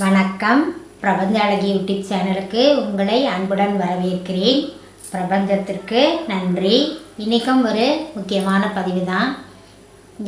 வணக்கம். பிரபஞ்ச அழகி யூடியூப் சேனலுக்கு உங்களை அன்புடன் வரவேற்கிறேன். பிரபஞ்சத்திற்கு நன்றி. இன்றைக்கும் ஒரு முக்கியமான பதிவு தான்.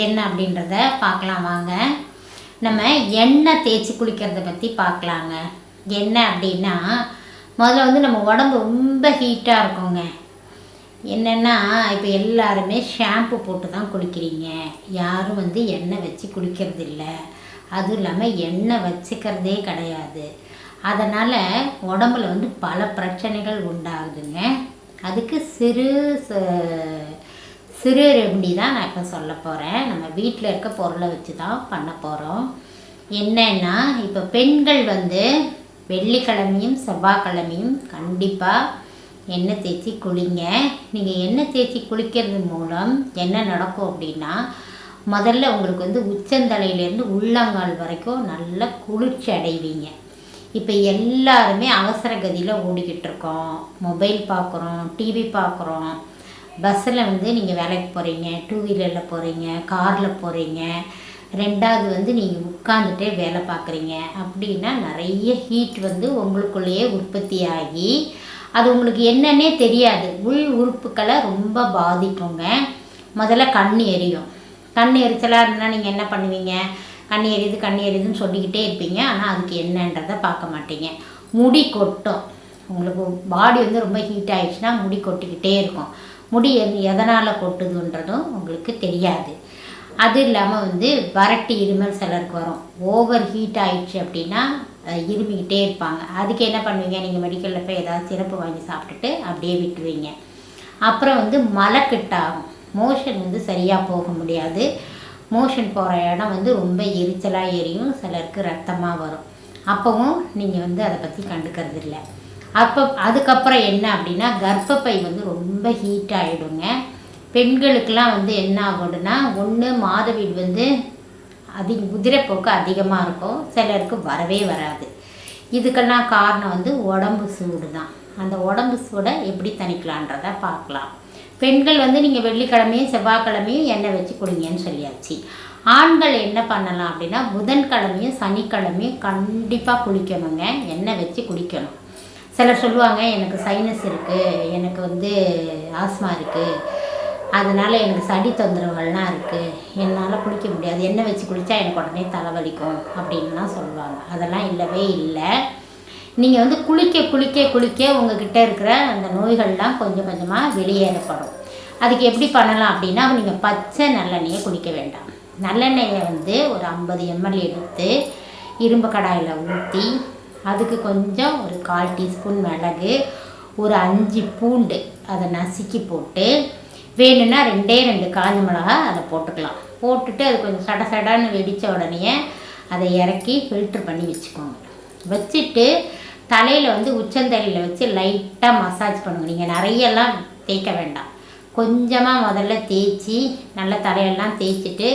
என்ன அப்படின்றத பார்க்கலாம் வாங்க. நம்ம எண்ணெய் தேய்ச்சி குளிக்கிறத பற்றி பார்க்கலாங்க. என்ன அப்படின்னா, முதல்ல நம்ம உடம்பு ரொம்ப ஹீட்டாக இருக்குங்க. என்னென்னா, இப்போ எல்லாருமே ஷாம்பு போட்டு தான் குளிக்கிறீங்க. யாரும் எண்ணெய் வச்சு குளிக்கிறது இல்லை. அதுவும் இல்லாமல் எண்ணெய் வச்சுக்கிறதே கிடையாது. அதனால் உடம்புல பல பிரச்சனைகள் உண்டாகுதுங்க. அதுக்கு சிறு ரெமடி தான் நான் இப்போ சொல்ல போகிறேன். நம்ம வீட்டில் இருக்க பொருளை வச்சு தான் பண்ண போகிறோம். என்னன்னா, இப்போ பெண்கள் வெள்ளிக்கிழமையும் செவ்வாய்க்கிழமையும் கண்டிப்பாக எண்ணெய் தேய்ச்சி குளிங்க. நீங்கள் எண்ணெய் தேய்ச்சி குளிக்கிறது மூலம் என்ன நடக்கும் அப்படின்னா, முதல்ல உங்களுக்கு உச்சந்தலையிலேருந்து உள்ளங்கால் வரைக்கும் நல்ல குளிர்ச்சி அடைவீங்க. இப்போ எல்லாருமே அவசர கதியில் ஓடிக்கிட்டு இருக்கோம். மொபைல் பார்க்குறோம், டிவி பார்க்குறோம். பஸ்ஸில் நீங்கள் வேலைக்கு போகிறீங்க, டூ வீலரில் போகிறீங்க, காரில் போகிறீங்க. ரெண்டாவது நீங்கள் உட்காந்துட்டே வேலை பார்க்குறீங்க. அப்படின்னா நிறைய ஹீட் உங்களுக்குள்ளேயே உற்பத்தி ஆகி அது உங்களுக்கு என்னன்னே தெரியாது. உள் உறுப்புக்களை ரொம்ப பாதிக்குங்க. முதல்ல கண் எரியும். கண் எரிச்சலாக இருந்ததுன்னா நீங்கள் என்ன பண்ணுவீங்க? கண் எரியுதுன்னு சொல்லிக்கிட்டே இருப்பீங்க. ஆனால் அதுக்கு என்னன்றதை பார்க்க மாட்டீங்க. முடி கொட்டும். உங்களுக்கு பாடி ரொம்ப ஹீட் ஆகிடுச்சுன்னா முடி கொட்டிக்கிட்டே இருக்கும். முடி எதனால் கொட்டுதுன்றதும் உங்களுக்கு தெரியாது. அது இல்லாமல் வறட்டு இருமல் சிலருக்கு வரும். ஓவர் ஹீட் ஆகிடுச்சு அப்படின்னா இருமிக்கிட்டே இருப்பாங்க. அதுக்கு என்ன பண்ணுவீங்க? நீங்கள் மெடிக்கலில் போய் ஏதாவது சிறப்பு வாங்கி சாப்பிட்டுட்டு அப்படியே விட்டுருவீங்க. அப்புறம் மலக்கட்டாகும். மோஷன் சரியாக போக முடியாது. மோஷன் போகிற இடம் ரொம்ப எரிச்சலாக எரியும். சிலருக்கு ரத்தமாக வரும். அப்போவும் நீங்கள் அதை பற்றி கண்டுக்கிறது இல்லை. அதுக்கப்புறம் என்ன அப்படின்னா, கர்ப்பப்பை ரொம்ப ஹீட் ஆகிடுங்க. பெண்களுக்கெலாம் என்ன ஆகுதுன்னா, ஒன்று மாதவிடு குதிரைப்போக்கு அதிகமாக இருக்கும். சிலருக்கு வரவே வராது. இதுக்கெல்லாம் காரணம் உடம்பு சூடு தான். அந்த உடம்பு சூடை எப்படி தணிக்கலான்றதை பார்க்கலாம். பெண்கள் நீங்கள் வெள்ளிக்கிழமையும் செவ்வாய்க்கிழமையும் எண்ணெய் வச்சு குளிங்கன்னு சொல்லியாச்சு. ஆண்கள் என்ன பண்ணலாம் அப்படின்னா, புதன்கிழமையும் சனிக்கிழமையும் கண்டிப்பாக குளிக்கணுங்க. எண்ணெய் வச்சு குளிக்கணும். சிலர் சொல்லுவாங்க, எனக்கு சைனஸ் இருக்குது, எனக்கு ஆஸ்மா இருக்குது, அதனால் எனக்கு சளி தொந்தரவுகள்லாம் இருக்குது, என்னால் குளிக்க முடியாது, எண்ணெய் வச்சு குளித்தா எனக்கு உடனே தலைவலிக்கும் அப்படின்லாம் சொல்லுவாங்க. அதெல்லாம் இல்லவே இல்லை. நீங்கள் குளிக்க குளிக்க குளிக்க உங்கள்கிட்ட இருக்கிற அந்த நோய்கள்லாம் கொஞ்சம் கொஞ்சமாக வெளியேறப்படும். அதுக்கு எப்படி பண்ணலாம் அப்படின்னா, நீங்கள் பச்சை நல்லெண்ணெயை குடிக்க வேண்டாம். நல்லெண்ணெயை ஒரு 50 ml எடுத்து இரும்பு கடாயில் ஊற்றி, அதுக்கு கொஞ்சம் ஒரு 1/4 டீஸ்பூன் மிளகு, ஒரு 5 பூண்டு அதை நசுக்கி போட்டு, வேணும்னா 2 காஞ்ச மிளகா அதை போட்டுக்கலாம். போட்டுட்டு அது கொஞ்சம் சடன்னு வெடித்த உடனே அதை இறக்கி ஃபில்ட்ரு பண்ணி வச்சுக்கோங்க. வச்சுட்டு தலையில் உச்சந்தலையில் வச்சு லைட்டாக மசாஜ் பண்ணுங்க. நீங்கள் நிறையெல்லாம் தேய்க்க வேண்டாம். கொஞ்சமாக முதல்ல தேய்ச்சி நல்லா தலையெல்லாம் தேய்ச்சிட்டு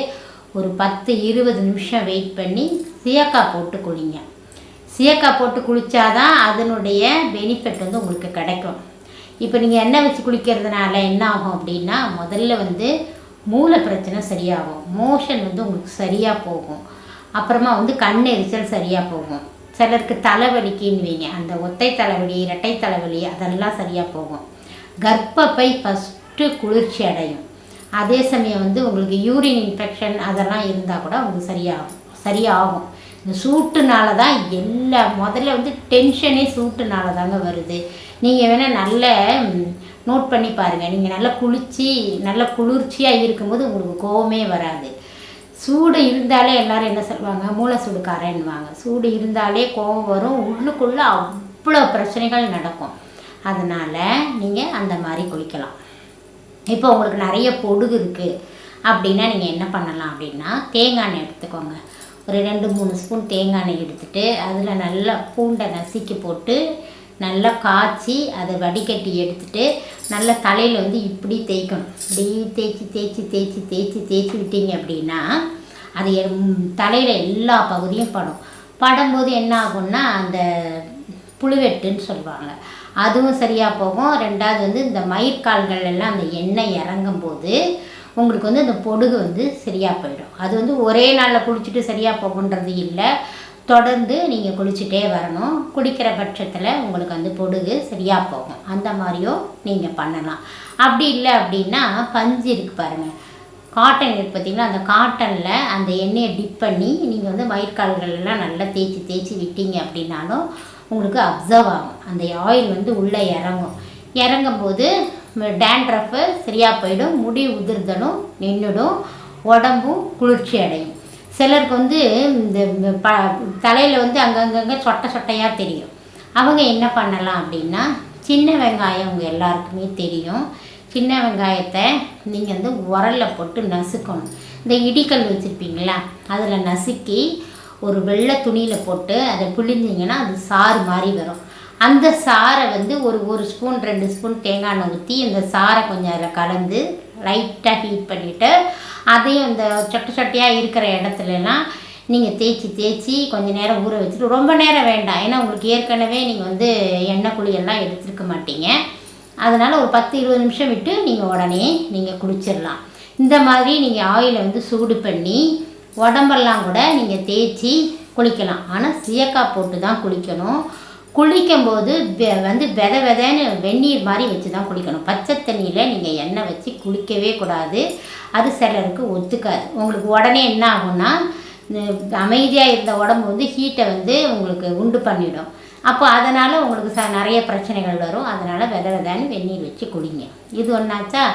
ஒரு 10-20 நிமிஷம் வெயிட் பண்ணி சீயக்காய் போட்டு குளிங்க. சீயக்காய் போட்டு குளித்தாதான் அதனுடைய பெனிஃபிட் உங்களுக்கு கிடைக்கும். இப்போ நீங்கள் எண்ணெய் வச்சு குளிக்கிறதுனால என்ன ஆகும் அப்படின்னா, முதல்ல மூளை பிரச்சனை சரியாகும். மோஷன் உங்களுக்கு சரியாக போகும். அப்புறமா கண் எரிச்சல் சரியாக போகும். சிலருக்கு தலைவலிக்குன்னுவீங்க. அந்த ஒத்தை தலைவலி, இரட்டை தலைவலி அதெல்லாம் சரியாக போகும். கர்ப்பப்பை ஃபஸ்ட்டு குளிர்ச்சி அடையும். அதே சமயம் உங்களுக்கு யூரின் இன்ஃபெக்ஷன் அதெல்லாம் இருந்தால் கூட உங்களுக்கு சரியாகும். இந்த சூட்டுனால தான் முதல்ல டென்ஷனே சூட்டுனால தாங்க வருது. நீங்கள் வேணால் நல்ல நோட் பண்ணி பாருங்கள். நீங்கள் நல்லா குளித்து நல்லா குளிர்ச்சியாக இருக்கும்போது உங்களுக்கு கோவமே வராது. சூடு இருந்தாலே எல்லோரும் என்ன சொல்லுவாங்க? மூளை சூடுக்காரன்னுவாங்க. சூடு இருந்தாலே கோபம் வரும். உள்ளுக்குள்ளே அவ்வளோ பிரச்சனைகள் நடக்கும். அதனால் நீங்கள் அந்த மாதிரி குளிக்கலாம். இப்போ உங்களுக்கு நிறைய பொடுகு இருக்குது அப்படின்னா நீங்கள் என்ன பண்ணலாம் அப்படின்னா, தேங்காய் எண்ணெய் எடுத்துக்கோங்க. ஒரு 2-3 ஸ்பூன் தேங்காய் எண்ணெய் எடுத்துகிட்டு அதில் நல்லா பூண்டை நசுக்கி போட்டு நல்லா காய்ச்சி அதை வடிகட்டி எடுத்துகிட்டு நல்லா தலையில் இப்படி தேய்க்கணும். இப்படி தேய்ச்சி விட்டீங்க அப்படின்னா அது தலையில் எல்லா பகுதியும் படும்போது என்ன ஆகும்னா, அந்த புழுவெட்டுன்னு சொல்லுவாங்க, அதுவும் சரியாக போகும். ரெண்டாவது இந்த மயிர்கால்கள் எல்லாம் அந்த எண்ணெய் இறங்கும் போது உங்களுக்கு அந்த பொடுகு சரியாக போயிடும். அது ஒரே நாளில் குளிச்சுட்டு சரியாக போகுன்றது இல்லை. தொடர்ந்து நீங்கள் குளிச்சுட்டே வரணும். குளிக்கிற பட்சத்தில் உங்களுக்கு வந்து பொடுகு சரியாக போகும். அந்த மாதிரியும் நீங்கள் பண்ணலாம். அப்படி இல்லை அப்படின்னா பஞ்சு இருக்குது பாருங்கள், காட்டன் இருக்குது பார்த்திங்களா, அந்த காட்டனில் அந்த எண்ணெயை டிப் பண்ணி நீங்கள் வந்து மயிர்கால்கள்லாம் நல்லா தேய்ச்சி விட்டீங்க அப்படின்னாலும் உங்களுக்கு அப்சர்வ் ஆகும். அந்த ஆயில் வந்து உள்ளே இறங்கும்போது டேண்ட்ரஃபு சரியாக போயிடும், முடி உதிர்தலும் நின்றுடும், உடம்பும் குளிர்ச்சி அடையும். சிலருக்கு வந்து இந்த தலையில் வந்து அங்கங்கே சொட்டையாக தெரியும். அவங்க என்ன பண்ணலாம் அப்படின்னா, சின்ன வெங்காயம் உங்கள் எல்லாருக்குமே தெரியும். சின்ன வெங்காயத்தை நீங்கள் வந்து உரலில் போட்டு நசுக்கணும். இந்த இடிக்கல் வச்சுருப்பீங்களா, அதில் நசுக்கி ஒரு வெள்ளை துணியில் போட்டு அதை பிழிஞ்சிங்கன்னா அது சாறு மாதிரி வரும். அந்த சாரை வந்து ஒரு ஸ்பூன் 2 ஸ்பூன் தேங்காய் எண்ணெய் ஊற்றி இந்த சாரை கொஞ்சம் அதில் கலந்து லைட்டாக ஹீட் பண்ணிவிட்டு அதையும் இந்த சொட்டையாக இருக்கிற இடத்துலலாம் நீங்கள் தேய்ச்சி கொஞ்சம் நேரம் ஊற வச்சுட்டு, ரொம்ப நேரம் வேண்டாம், ஏன்னா உங்களுக்கு ஏற்கனவே நீங்கள் வந்து எண்ணெய் குழியெல்லாம் எடுத்துருக்க மாட்டீங்க. அதனால் ஒரு 10-20 நிமிஷம் விட்டு நீங்கள் உடனே நீங்கள் குளிச்சிடலாம். இந்த மாதிரி நீங்கள் ஆயிலை வந்து சூடு பண்ணி உடம்பெல்லாம் கூட நீங்கள் தேய்ச்சி குளிக்கலாம். ஆனால் சீயக்காய் போட்டு தான் குளிக்கணும். குளிக்கும்போது வந்து வெதைன்னு வெந்நீர் மாதிரி வச்சு தான் குளிக்கணும். பச்சை தண்ணியில் நீங்கள் எண்ணெய் வச்சு குளிக்கவே கூடாது. அது சிலருக்கு ஒத்துக்காது. உங்களுக்கு உடனே என்ன ஆகும்னா, அமைதியாக இருந்த உடம்பு வந்து ஹீட்டை வந்து உங்களுக்கு உண்டு பண்ணிடும். அப்போ அதனால் உங்களுக்கு நிறைய பிரச்சனைகள் வரும். அதனால் வெதைன்னு வெந்நீர் வச்சு குளிங்க. இது ஒன்றாச்சா.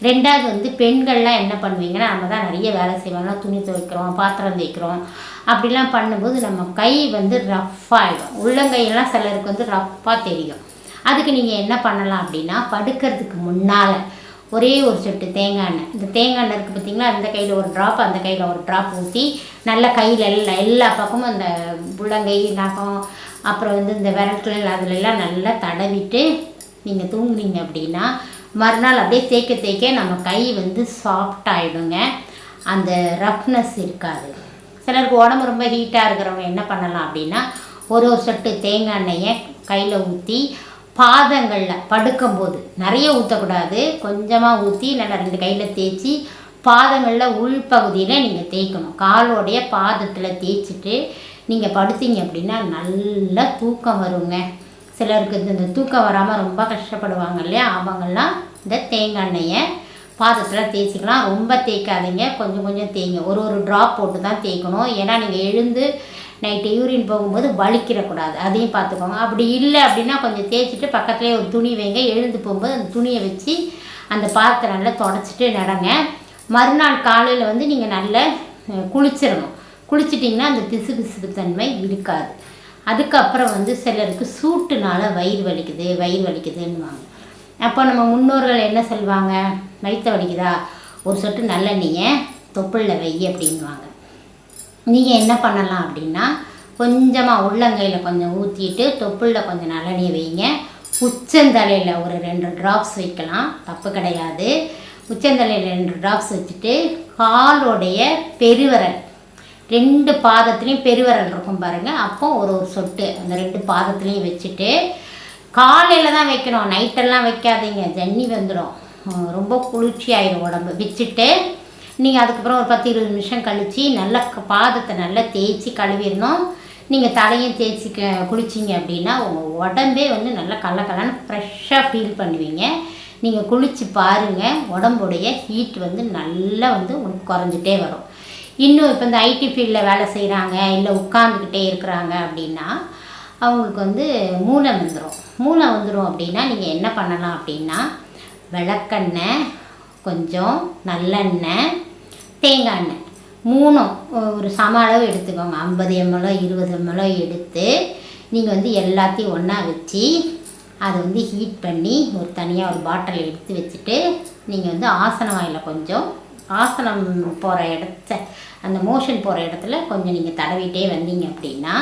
ரெண்டாவது வந்து பெண்கள்லாம் என்ன பண்ணுவீங்கன்னா, நம்ம தான் நிறைய வேலை செய்வாங்க, துணி துவைக்கிறோம், பாத்திரம் தேய்க்கிறோம், அப்படிலாம் பண்ணும்போது நம்ம கை வந்து ரஃப்பாகிடும். உள்ளங்கையெல்லாம் சிலருக்கு வந்து ரஃப்பாக தெரியும். அதுக்கு நீங்கள் என்ன பண்ணலாம் அப்படின்னா, படுக்கிறதுக்கு முன்னால் ஒரே ஒரு சொட்டு தேங்காய் எண்ணெய், இந்த தேங்காய் எண்ணெய் இருக்குது பார்த்திங்களா, இந்த கையில் ஒரு ட்ராப் அந்த கையில் ஒரு ட்ராப் ஊற்றி நல்லா கையில் எல்லா பக்கமும் இந்த உள்ளங்கை நகம் அப்புறம் வந்து இந்த விரல்கள் அதிலெல்லாம் நல்லா தடவிட்டு நீங்கள் தூங்குனீங்க அப்படின்னா மறுநாள் அப்படியே தேய்க்க நம்ம கை வந்து சாஃப்ட் ஆகிடுங்க. அந்த ரஃப்னஸ் இருக்காது. சிலருக்கு உடம்பு ரொம்ப ஹீட்டாக இருக்கிறவங்க என்ன பண்ணலாம் அப்படின்னா, ஒரு சொட்டு தேங்காய் எண்ணெயை கையில் ஊற்றி பாதங்களில் படுக்கும்போது நிறைய ஊற்றக்கூடாது, கொஞ்சமாக ஊற்றி நல்லா 2 கையில் தேய்ச்சி பாதங்களில் உள்பகுதியில் நீங்கள் தேய்க்கணும். காலோடைய பாதத்தில் தேய்ச்சிட்டு நீங்கள் படுத்தீங்க அப்படின்னா நல்லா தூக்கம் வருங்க. சிலருக்கு இந்த தூக்கம் வராமல் ரொம்ப கஷ்டப்படுவாங்க இல்லையா, அவங்கெல்லாம் இந்த தேங்காய் எண்ணெயை பாதத்தில் தேய்ச்சிக்கலாம். ரொம்ப தேய்க்காதீங்க, கொஞ்சம் தேய்ங்க. ஒரு ட்ராப் போட்டு தான் தேய்க்கணும். ஏன்னா நீங்கள் எழுந்து நைட்டு யூரின் போகும்போது வலிக்கிடக்கூடாது, அதையும் பார்த்துக்கோங்க. அப்படி இல்லை அப்படின்னா கொஞ்சம் தேய்ச்சிட்டு பக்கத்துலேயே ஒரு துணி வைங்க. எழுந்து போகும்போது அந்த துணியை வச்சு அந்த பாதத்தை நல்லா தொடச்சிட்டு நடங்க. மறுநாள் காலையில் வந்து நீங்கள் நல்லா குளிச்சிடணும். குளிச்சிட்டிங்கன்னா அந்த பிசு தன்மை இருக்காது. அதுக்கப்புறம் வந்து சிலருக்கு சூட்டுனால வயிறு வலிக்குதுன்னுவாங்க. அப்போ நம்ம முன்னோர்கள் என்ன சொல்லுவாங்க, வயிற்று வலிக்குதா, ஒரு சொட்டு நல்லெண்ணெயை தொப்புளில் வை அப்படின்வாங்க. நீங்கள் என்ன பண்ணலாம் அப்படின்னா, கொஞ்சமாக உள்ளங்கையில் கொஞ்சம் ஊற்றிட்டு தொப்புளில் கொஞ்சம் நல்லெண்ணெயை வைங்க. உச்சந்தலையில் ஒரு 2 ட்ராப்ஸ் வைக்கலாம், தப்பு கிடையாது. உச்சந்தலையில் 2 ட்ராப்ஸ் வச்சுட்டு காலோடைய பெருவிரல் 2 பாதத்துலேயும் பெருவிரல் இருக்கும் பாருங்கள், அப்போ ஒரு சொட்டு அந்த 2 பாதத்துலேயும் வச்சுட்டு காலையில் தான் வைக்கணும், நைட்டெல்லாம் வைக்காதீங்க, ஜன்னி வந்துடும், ரொம்ப குளிர்ச்சி ஆகிடும் உடம்பு. வச்சுட்டு நீங்கள் அதுக்கப்புறம் ஒரு 10-20 நிமிஷம் கழித்து நல்லா பாதத்தை நல்லா தேய்ச்சி கழுவிடணும். நீங்கள் தலையும் தேய்ச்சி குளிச்சிங்க அப்படின்னா உங்கள் உடம்பே வந்து நல்லா கல்லன்னு ஃப்ரெஷ்ஷாக ஃபீல் பண்ணுவீங்க. நீங்கள் குளித்து பாருங்கள், உடம்புடைய ஹீட் வந்து நல்லா வந்து உங்களுக்கு குறைஞ்சிட்டே வரும். இன்னும் இப்போ இந்த ஐடி ஃபீல்டில் வேலை செய்கிறாங்க, இல்லை உட்காந்துக்கிட்டே இருக்கிறாங்க அப்படின்னா அவங்களுக்கு வந்து மூலம் வந்துடும் அப்படின்னா நீங்கள் என்ன பண்ணலாம் அப்படின்னா, விளக்கெண்ணெய், கொஞ்சம் நல்லெண்ணெய், தேங்காய் எண்ணெய் 3ம் ஒரு சம அளவு எடுத்துக்கோங்க. 50 ml 20 ml எடுத்து நீங்கள் வந்து எல்லாத்தையும் ஒன்றா வச்சு அதை வந்து ஹீட் பண்ணி ஒரு தனியாக ஒரு பாட்டில் எடுத்து வச்சுட்டு நீங்கள் வந்து ஆசன வாயில் கொஞ்சம் ஆசனம் போகிற அந்த மோஷன் போகிற இடத்துல கொஞ்சம் நீங்கள் தடவிட்டே வந்தீங்க அப்படின்னா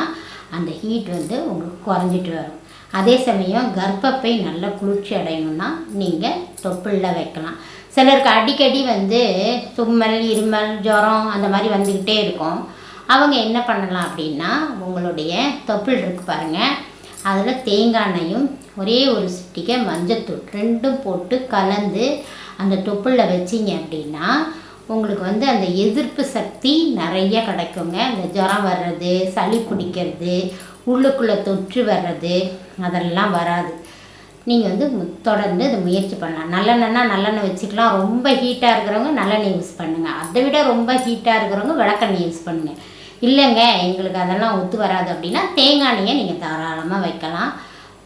அந்த ஹீட் வந்து உங்களுக்கு குறைஞ்சிட்டு வரும். அதே சமயம் கர்ப்பப்பை நல்லா குளிர்ச்சி அடையணும்னா நீங்கள் தொப்புளில் வைக்கலாம். சிலருக்கு அடிக்கடி வந்து தும்மல், இருமல், ஜுரம் அந்த மாதிரி வந்துக்கிட்டே இருக்கும். அவங்க என்ன பண்ணலாம் அப்படின்னா, உங்களுடைய தொப்புள் இருக்குது பாருங்கள், அதில் தேங்காய் எண்ணெயும் ஒரே ஒரு சிட்டிகை மஞ்சத்தூள் 2ம் போட்டு கலந்து அந்த தொப்புளில் வச்சிங்க அப்படின்னா உங்களுக்கு வந்து அந்த எதிர்ப்பு சக்தி நிறைய கிடைக்குங்க. அந்த ஜுரம் வர்றது, சளி பிடிக்கிறது, உள்ளுக்குள்ளே தொற்று வர்றது அதெல்லாம் வராது. நீங்கள் வந்து தொடர்ந்து இதை முயற்சி பண்ணலாம். நல்லெண்ணெய்னா நல்லெண்ணெய் வச்சுக்கலாம். ரொம்ப ஹீட்டாக இருக்கிறவங்க நல்லெண்ணெய் யூஸ் பண்ணுங்கள். அதை விட ரொம்ப ஹீட்டாக இருக்கிறவங்க விளக்கெண்ணெய் யூஸ் பண்ணுங்கள். இல்லைங்க எங்களுக்கு அதெல்லாம் ஒத்து வராது அப்படின்னா தேங்காய் எண்ணெயை நீங்கள் தாராளமாக வைக்கலாம்.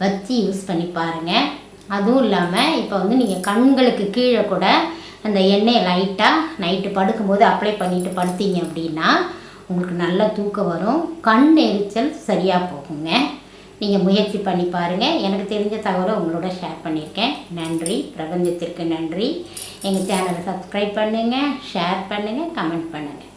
வச்சு யூஸ் பண்ணி பாருங்கள். அதுவும் இல்லாமல் இப்போ வந்து நீங்கள் கண்களுக்கு கீழே கூட அந்த எண்ணெயை லைட்டாக நைட்டு படுக்கும்போது அப்ளை பண்ணிவிட்டு படுத்தீங்க அப்படின்னா உங்களுக்கு நல்ல தூக்கம் வரும். கண் எரிச்சல் சரியாக போகுங்க. நீங்கள் முயற்சி பண்ணி பாருங்கள். எனக்கு தெரிஞ்ச தகவலை உங்களோட ஷேர் பண்ணியிருக்கேன். நன்றி. பிரபஞ்சத்திற்கு நன்றி. எங்கள் சேனலை சப்ஸ்கிரைப் பண்ணுங்கள், ஷேர் பண்ணுங்கள், கமெண்ட் பண்ணுங்கள்.